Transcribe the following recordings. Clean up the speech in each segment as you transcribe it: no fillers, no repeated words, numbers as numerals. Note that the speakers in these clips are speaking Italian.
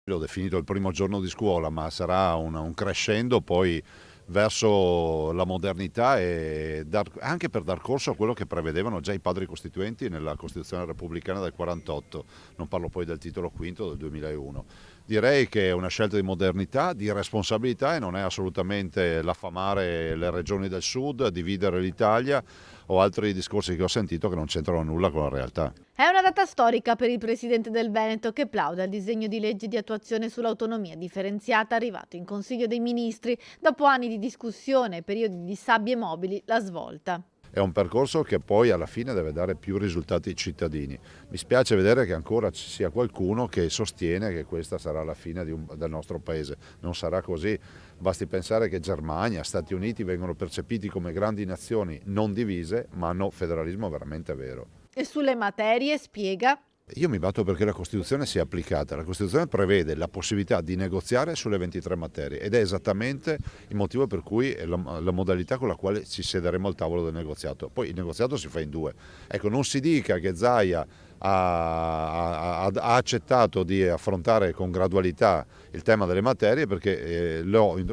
L'ho definito il primo giorno di scuola, ma sarà un crescendo poi verso la modernità e anche per dar corso a quello che prevedevano già i padri costituenti nella Costituzione repubblicana del 48, non parlo poi del titolo quinto del 2001. Direi che è una scelta di modernità, di responsabilità e non è assolutamente l'affamare le regioni del sud, dividere l'Italia o altri discorsi che ho sentito che non c'entrano nulla con la realtà. È una data storica per il presidente del Veneto che plaude al disegno di legge di attuazione sull'autonomia differenziata arrivato in Consiglio dei Ministri dopo anni di discussione e periodi di sabbie mobili, la svolta. È un percorso che poi alla fine deve dare più risultati ai cittadini. Mi spiace vedere che ancora ci sia qualcuno che sostiene che questa sarà la fine del nostro paese. Non sarà così. Basti pensare che Germania, Stati Uniti vengono percepiti come grandi nazioni non divise, ma hanno federalismo veramente vero. E sulle materie, spiega, Io mi batto perché la Costituzione sia applicata. La Costituzione prevede la possibilità di negoziare sulle 23 materie ed è esattamente il motivo per cui è la modalità con la quale ci siederemo al tavolo del negoziato. Poi il negoziato si fa in due. Ecco, non si dica che Zaia ha accettato di affrontare con gradualità il tema delle materie perché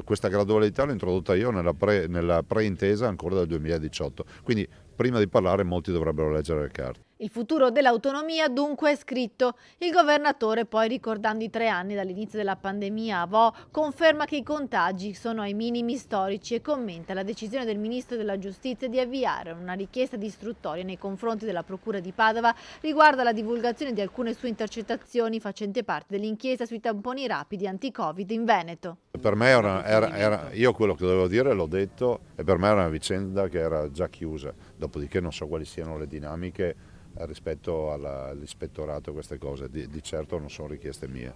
questa gradualità l'ho introdotta io nella preintesa ancora del 2018. Quindi prima di parlare molti dovrebbero leggere le carte. il futuro dell'autonomia dunque è scritto. Il governatore, poi ricordando i 3 anni dall'inizio della pandemia a Vo, conferma che i contagi sono ai minimi storici e commenta la decisione del ministro della Giustizia di avviare una richiesta di istruttoria nei confronti della Procura di Padova riguardo alla divulgazione di alcune sue intercettazioni facenti parte dell'inchiesta sui tamponi rapidi anti-Covid in Veneto. Per me io quello che dovevo dire l'ho detto e per me era una vicenda che era già chiusa, dopodiché non so quali siano le dinamiche rispetto all'ispettorato, queste cose, di certo non sono richieste mie.